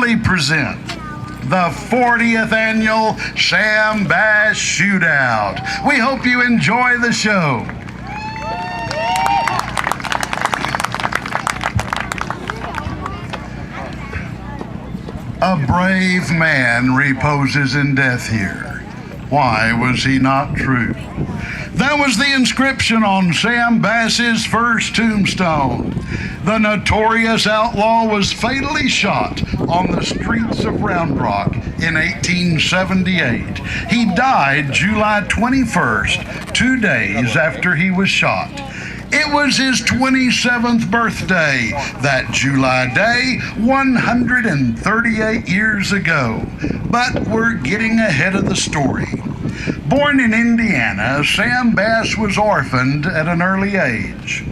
proudly present the 40th annual Sam Bass Shootout. We hope you enjoy the show. A brave man reposes in death here. Why was he not true? That was the inscription on Sam Bass's first tombstone. The notorious outlaw was fatally shot on the streets of Round Rock in 1878. He died July 21st, 2 days after he was shot. It was his 27th birthday that July day 138 years ago. But we're getting ahead of the story. Born in Indiana, Sam Bass was orphaned at an early age.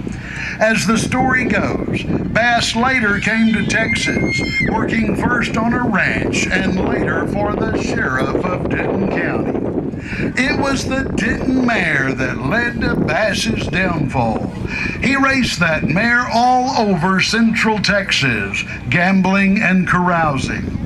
As the story goes, Bass later came to Texas, working first on a ranch and later for the sheriff of Denton County. It was the Denton mare that led to Bass's downfall. He raced that mare all over Central Texas, gambling and carousing.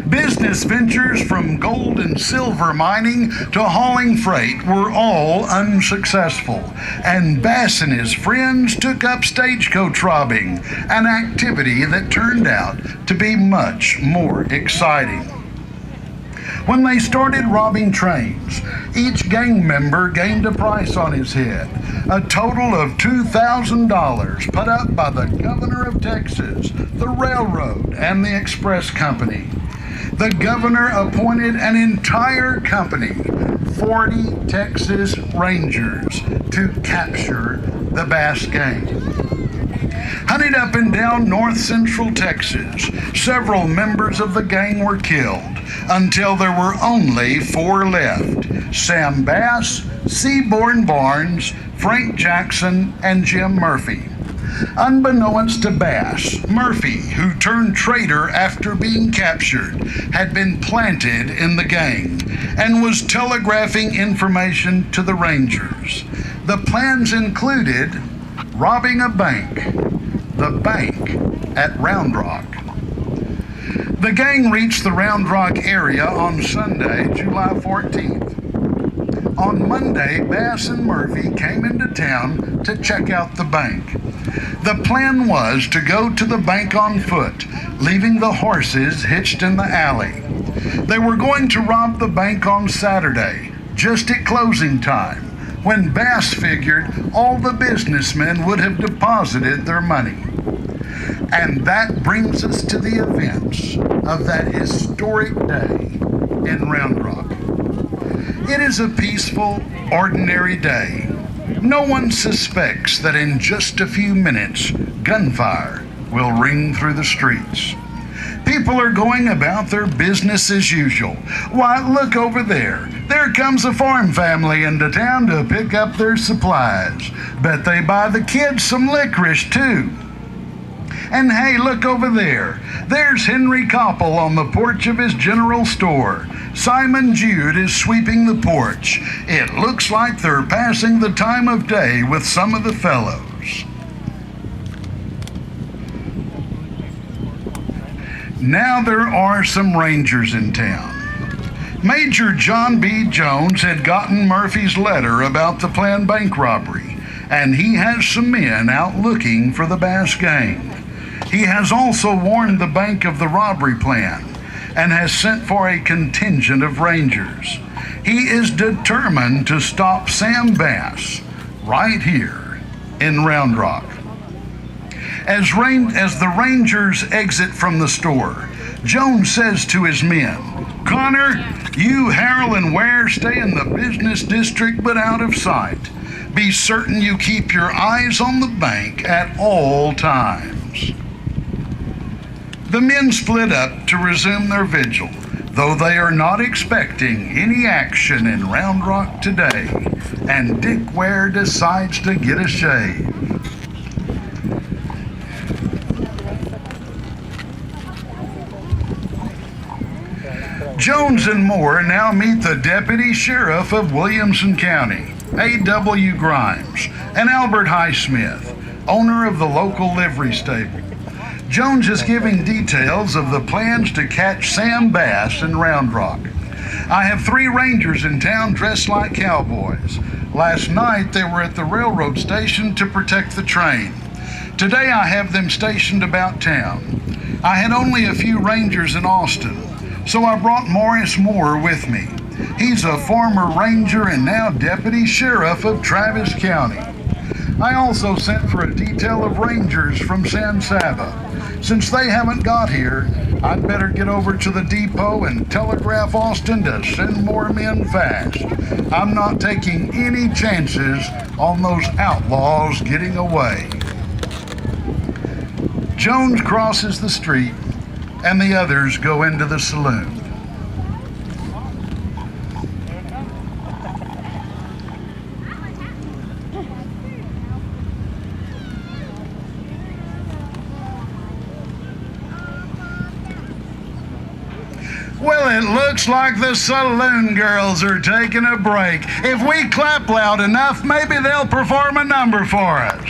Business ventures from gold and silver mining to hauling freight were all unsuccessful, and Bass and his friends took up stagecoach robbing, an activity that turned out to be much more exciting. When they started robbing trains, each gang member gained a price on his head, a total of $2,000 put up by the governor of Texas, the railroad, and the express company. The governor appointed an entire company, 40 Texas Rangers, to capture the Bass gang. Hunted up and down north central Texas, several members of the gang were killed until there were only 4 left: Sam Bass, Seaborn Barnes, Frank Jackson, and Jim Murphy. Unbeknownst to Bass, Murphy, who turned traitor after being captured, had been planted in the gang and was telegraphing information to the Rangers. The plans included robbing a bank, the bank at Round Rock. The gang reached the Round Rock area on Sunday, July 14th. On Monday, Bass and Murphy came into town to check out the bank. The plan was to go to the bank on foot, leaving the horses hitched in the alley. They were going to rob the bank on Saturday, just at closing time, when Bass figured all the businessmen would have deposited their money. And that brings us to the events of that historic day in Round Rock. It is a peaceful, ordinary day. No one suspects that in just a few minutes, gunfire will ring through the streets. People are going about their business as usual. Why, look over there. There comes a farm family into town to pick up their supplies. Bet they buy the kids some licorice, too. And hey, look over there. There's Henry Koppel on the porch of his general store. Simon Jude is sweeping the porch. It looks like they're passing the time of day with some of the fellows. Now there are some Rangers in town. Major John B. Jones had gotten Murphy's letter about the planned bank robbery, and he has some men out looking for the Bass gang. He has also warned the bank of the robbery plan and has sent for a contingent of Rangers. He is determined to stop Sam Bass right here in Round Rock. As the Rangers exit from the store, Jones says to his men, "Connor, you, Harrell, and Ware stay in the business district but out of sight. Be certain you keep your eyes on the bank at all times." The men split up to resume their vigil, though they are not expecting any action in Round Rock today, and Dick Ware decides to get a shave. Jones and Moore now meet the deputy sheriff of Williamson County, A.W. Grimes, and Albert Highsmith, owner of the local livery stable. Jones is giving details of the plans to catch Sam Bass in Round Rock. I have 3 rangers in town dressed like cowboys. Last night they were at the railroad station to protect the train. Today I have them stationed about town. I had only a few rangers in Austin, so I brought Morris Moore with me. He's a former ranger and now deputy sheriff of Travis County. I also sent for a detail of rangers from San Saba. Since they haven't got here, I'd better get over to the depot and telegraph Austin to send more men fast. I'm not taking any chances on those outlaws getting away. Jones crosses the street and the others go into the saloon. Well, it looks like the saloon girls are taking a break. If we clap loud enough, maybe they'll perform a number for us.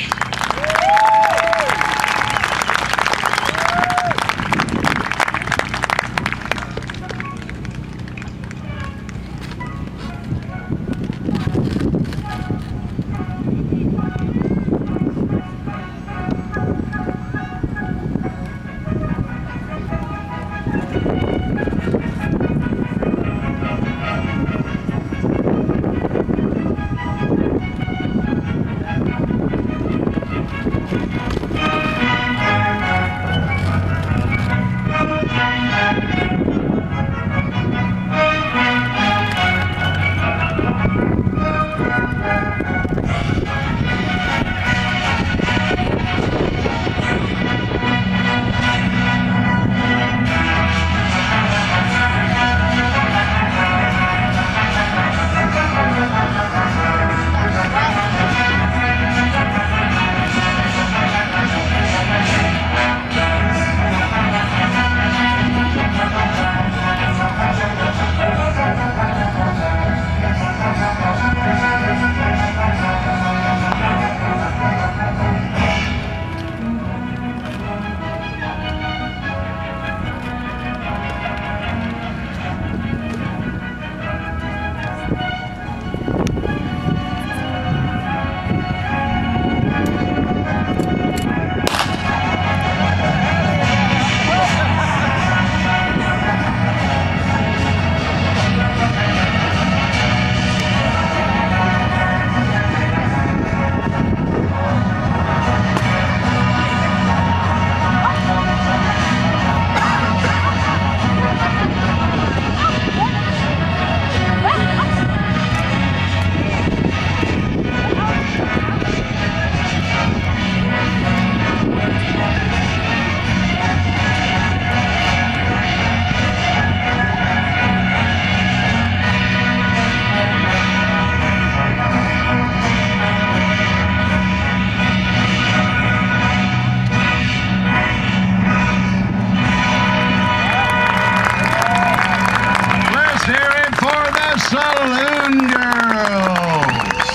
Saloon girls.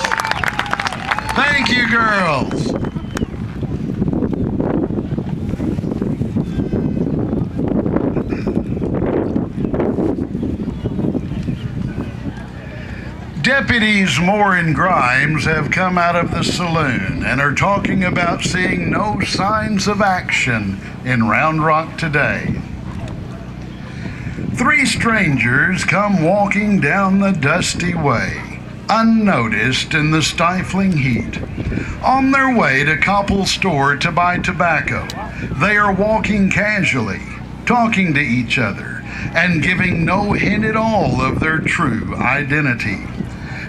Thank you, girls. Deputies Moore and Grimes have come out of the saloon and are talking about seeing no signs of action in Round Rock today. 3 strangers come walking down the dusty way, unnoticed in the stifling heat. On their way to Koppel's store to buy tobacco, they are walking casually, talking to each other, and giving no hint at all of their true identity.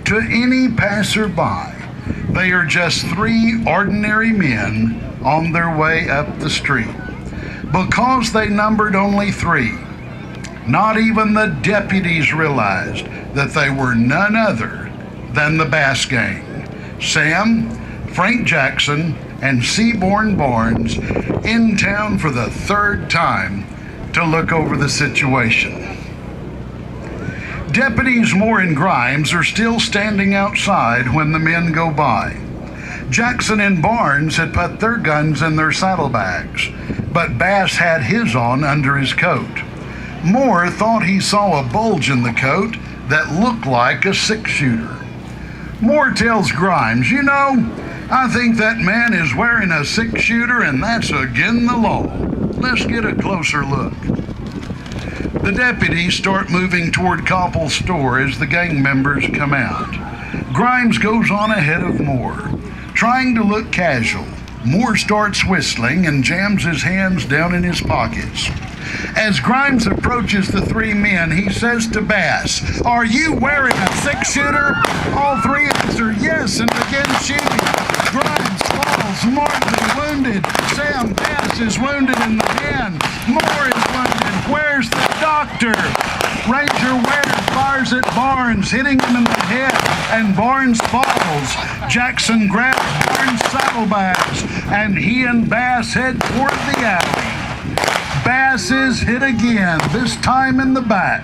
To any passerby, they are just 3 ordinary men on their way up the street. Because they numbered only 3, not even the deputies realized that they were none other than the Bass Gang. Sam, Frank Jackson, and Seaborn Barnes in town for the 3rd time to look over the situation. Deputies Moore and Grimes are still standing outside when the men go by. Jackson and Barnes had put their guns in their saddlebags. but Bass had his on under his coat. Moore thought he saw a bulge in the coat that looked like a six-shooter. Moore tells Grimes, "You know, I think that man is wearing a six-shooter, and that's against the law. Let's get a closer look." The deputies start moving toward Koppel's store as the gang members come out. Grimes goes on ahead of Moore, trying to look casual. Moore starts whistling and jams his hands down in his pockets. As Grimes approaches the three men, he says to Bass, "Are you wearing a six-shooter?" All three answer yes and begin shooting. Grimes falls mortally wounded. Sam Bass is wounded in the hand. Moore is wounded. Where's the doctor? Ranger Ware fires at Barnes, hitting him in the head, and Barnes falls. Jackson grabs Barnes' saddlebags, and he and Bass head toward the alley. Bass is hit again, this time in the back.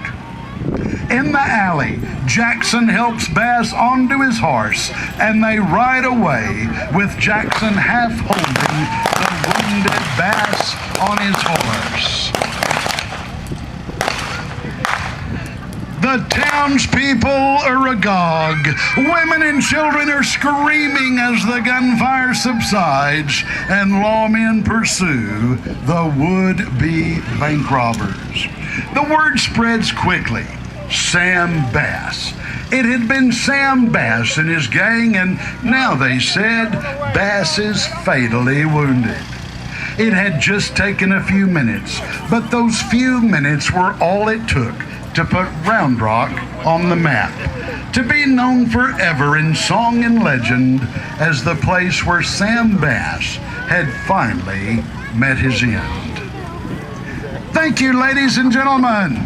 In the alley, Jackson helps Bass onto his horse, and they ride away with Jackson half holding the wounded Bass on his horse. The townspeople are agog. Women and children are screaming as the gunfire subsides, and lawmen pursue the would-be bank robbers. The word spreads quickly. Sam Bass. It had been Sam Bass and his gang, and now they said Bass is fatally wounded. It had just taken a few minutes, but those few minutes were all it took to put Round Rock on the map, to be known forever in song and legend as the place where Sam Bass had finally met his end. Thank you, ladies and gentlemen.